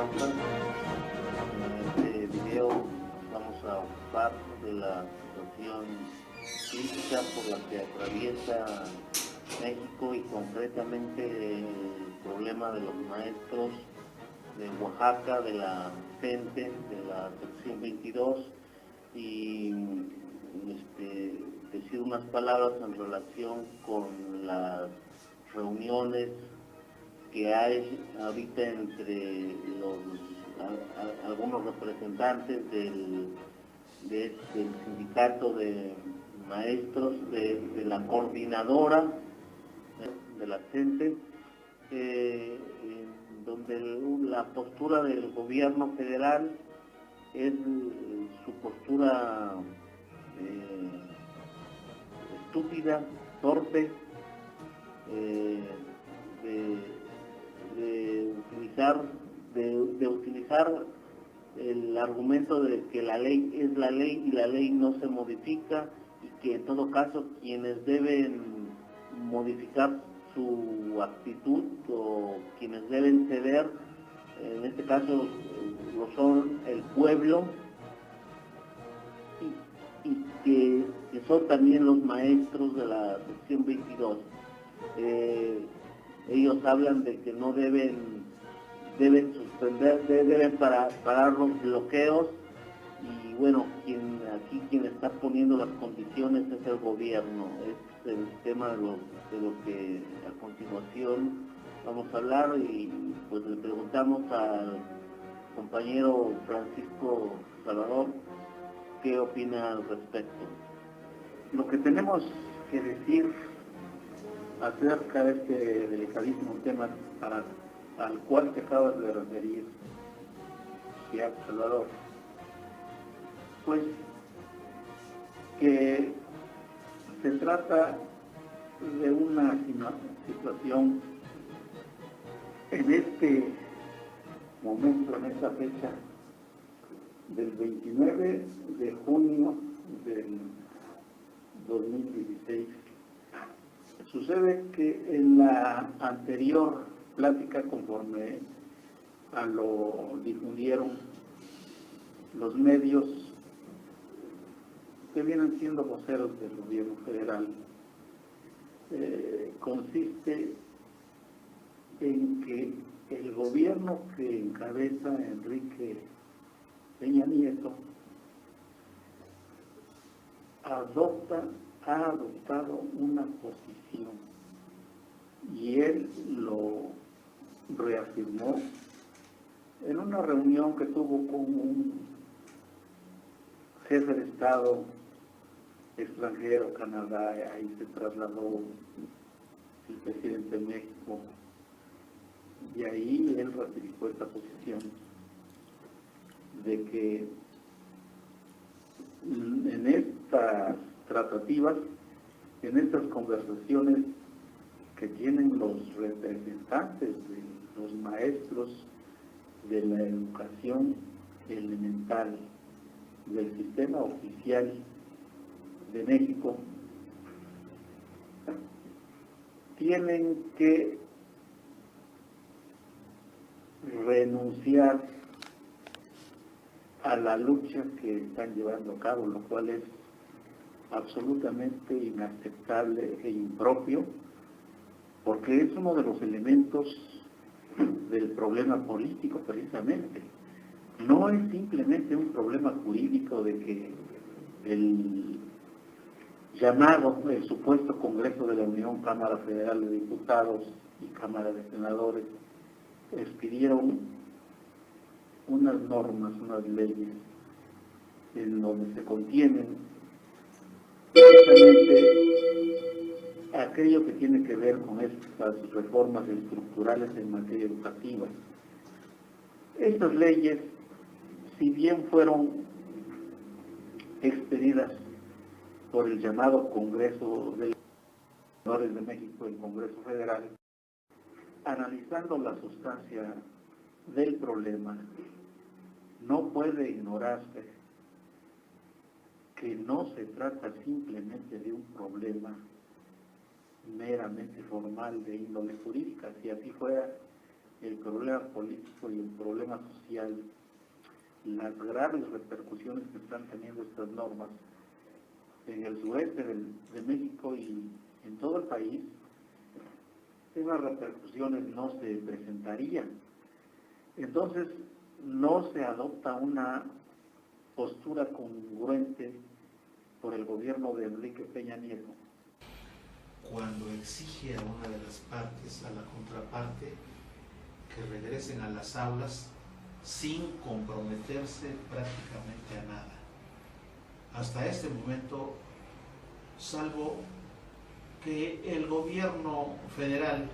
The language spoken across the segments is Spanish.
Tamaulipas. En este video vamos a ocupar de la situación crítica por la que atraviesa México y concretamente el problema de los maestros de Oaxaca, de la CENTE, de la sección 22, y decir unas palabras en relación con las reuniones que hay ahorita entre algunos representantes del sindicato de maestros, de la coordinadora de la CENTE, donde la postura del gobierno federal es su postura estúpida, torpe, de utilizar el argumento de que la ley es la ley y la ley no se modifica, y que en todo caso quienes deben modificar su actitud o quienes deben ceder, en este caso lo son el pueblo, y que son también los maestros de la sección 22. Ellos hablan de que no deben suspender, deben parar los bloqueos, y bueno, quien está poniendo las condiciones es el gobierno. Es el tema de lo que a continuación vamos a hablar, y pues le preguntamos al compañero Francisco Salvador qué opina al respecto. Lo que tenemos que decir acerca de este delicadísimo tema al cual te acabas de referir, Salvador, pues que se trata de una situación en este momento, en esta fecha del 29 de junio del 2016. Sucede que en la anterior plática, conforme a lo difundieron los medios que vienen siendo voceros del gobierno federal, consiste en que el gobierno que encabeza Enrique Peña Nieto ha adoptado una posición, y él lo reafirmó en una reunión que tuvo con un jefe de Estado extranjero, Canadá. Ahí se trasladó el presidente de México, y ahí él ratificó esta posición de que en estas tratativas, en estas conversaciones que tienen los representantes de los maestros de la educación elemental del sistema oficial de México, tienen que renunciar a la lucha que están llevando a cabo, lo cual es absolutamente inaceptable e impropio, porque es uno de los elementos del problema político precisamente. No es simplemente un problema jurídico de que el llamado, el supuesto Congreso de la Unión, Cámara Federal de Diputados y Cámara de Senadores, expidieron unas normas, unas leyes, en donde se contienen precisamente aquello que tiene que ver con estas reformas estructurales en materia educativa. Estas leyes, si bien fueron expedidas por el llamado Congreso de los Senadores de México, el Congreso Federal, analizando la sustancia del problema, no puede ignorarse que no se trata simplemente de un problema meramente formal de índole jurídica. Si así fuera, el problema político y el problema social, las graves repercusiones que están teniendo estas normas en el sureste de México y en todo el país, esas repercusiones no se presentarían. Entonces, no se adopta una postura congruente por el gobierno de Enrique Peña Nieto. Cuando exige a una de las partes, a la contraparte, que regresen a las aulas sin comprometerse prácticamente a nada. Hasta este momento, salvo que el gobierno federal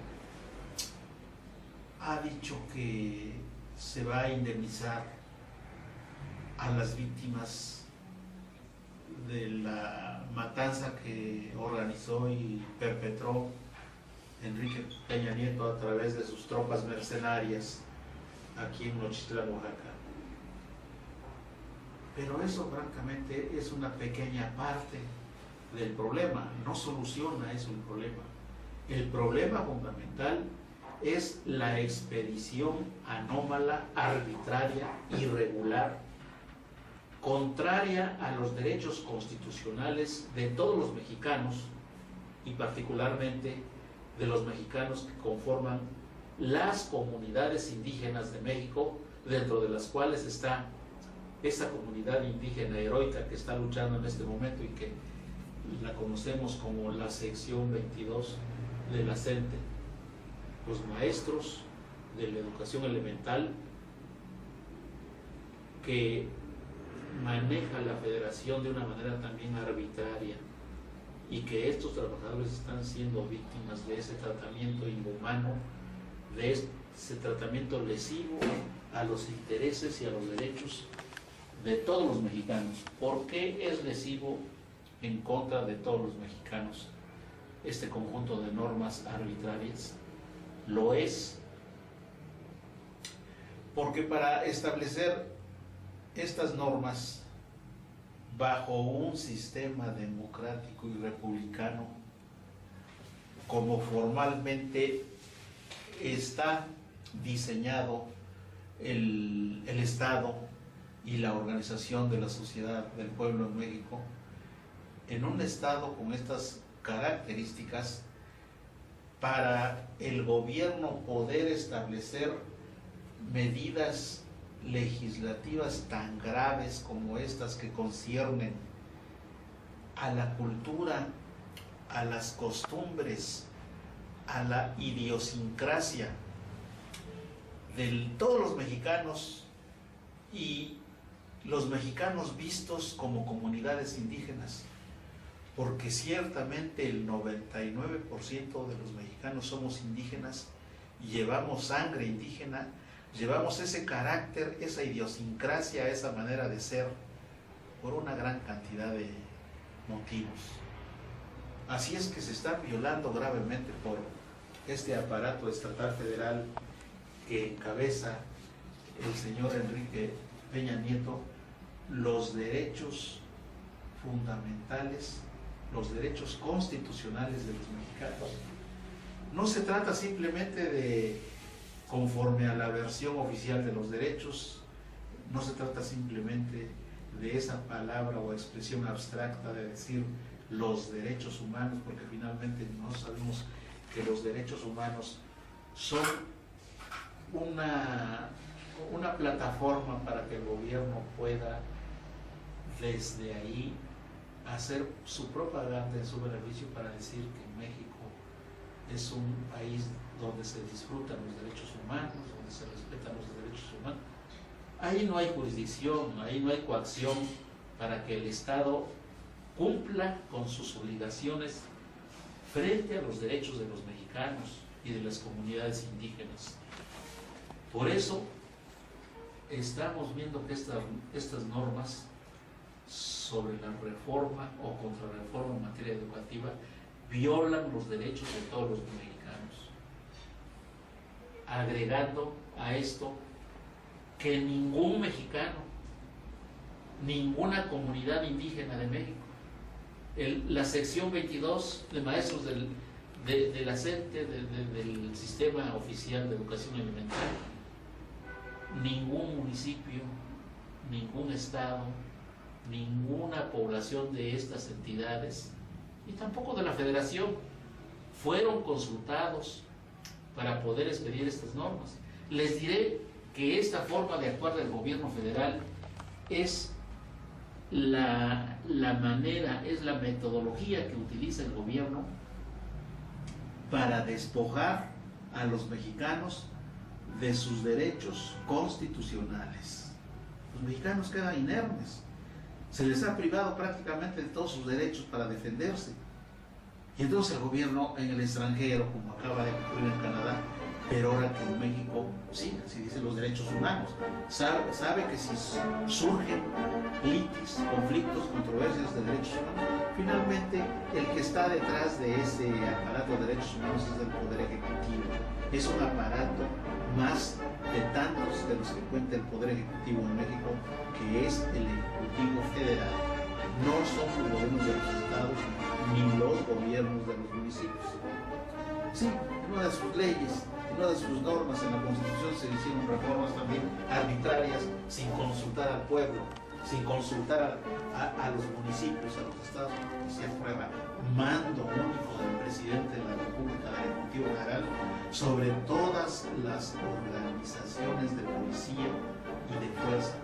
ha dicho que se va a indemnizar a las víctimas de la matanza que organizó y perpetró Enrique Peña Nieto a través de sus tropas mercenarias aquí en Nochitlán, Oaxaca. Pero eso francamente es una pequeña parte del problema, no soluciona eso el problema. El problema fundamental es la expedición anómala, arbitraria, irregular, contraria a los derechos constitucionales de todos los mexicanos y particularmente de los mexicanos que conforman las comunidades indígenas de México, dentro de las cuales está esa comunidad indígena heroica que está luchando en este momento y que la conocemos como la sección 22 de la CENTE, los maestros de la educación elemental que maneja la federación de una manera también arbitraria y que estos trabajadores están siendo víctimas de ese tratamiento inhumano, de ese tratamiento lesivo a los intereses y a los derechos de todos los mexicanos. ¿Por qué es lesivo en contra de todos los mexicanos este conjunto de normas arbitrarias? Lo es porque para establecer estas normas bajo un sistema democrático y republicano, como formalmente está diseñado el Estado y la organización de la sociedad del pueblo en México, en un Estado con estas características, para el gobierno poder establecer medidas legislativas tan graves como estas que conciernen a la cultura, a las costumbres, a la idiosincrasia de todos los mexicanos y los mexicanos vistos como comunidades indígenas, porque ciertamente el 99% de los mexicanos somos indígenas, llevamos sangre indígena, llevamos ese carácter, esa idiosincrasia, esa manera de ser, por una gran cantidad de motivos. Así es que se está violando gravemente por este aparato estatal federal que encabeza el señor Enrique Peña Nieto, los derechos fundamentales, los derechos constitucionales de los mexicanos. No se trata simplemente de, conforme a la versión oficial de los derechos, no se trata simplemente de esa palabra o expresión abstracta de decir los derechos humanos, porque finalmente no sabemos que los derechos humanos son una plataforma para que el gobierno pueda desde ahí hacer su propaganda en su beneficio para decir que México es un país donde se disfrutan los derechos humanos, donde se respetan los derechos humanos. Ahí no hay jurisdicción, ahí no hay coacción para que el Estado cumpla con sus obligaciones frente a los derechos de los mexicanos y de las comunidades indígenas. Por eso estamos viendo que estas normas sobre la reforma o contrarreforma en materia educativa violan los derechos de todos los mexicanos, agregando a esto que ningún mexicano, ninguna comunidad indígena de México, la sección 22 de maestros de la CENTE, del Sistema Oficial de Educación Elemental, ningún municipio, ningún estado, ninguna población de estas entidades, y tampoco de la Federación, fueron consultados para poder expedir estas normas. Les diré que esta forma de actuar del gobierno federal es la manera, es la metodología que utiliza el gobierno para despojar a los mexicanos de sus derechos constitucionales. Los mexicanos quedan inermes, se les ha privado prácticamente de todos sus derechos para defenderse. Y entonces el gobierno en el extranjero, como acaba de ocurrir en Canadá, pero ahora que en México, sí, así dicen los derechos humanos, sabe que si surgen litis, conflictos, controversias de derechos humanos, finalmente el que está detrás de ese aparato de derechos humanos es el Poder Ejecutivo. Es un aparato más de tantos de los que cuenta el Poder Ejecutivo en México, que es el Ejecutivo Federal. No son los gobiernos de los estados ni los gobiernos de los municipios. Sí, en una de sus leyes, en una de sus normas en la Constitución se hicieron reformas también arbitrarias sin consultar al pueblo, sin consultar a los municipios, a los estados, y se aprueba mando único del presidente de la República, del Ejecutivo Federal, sobre todas las organizaciones de policía y de fuerza.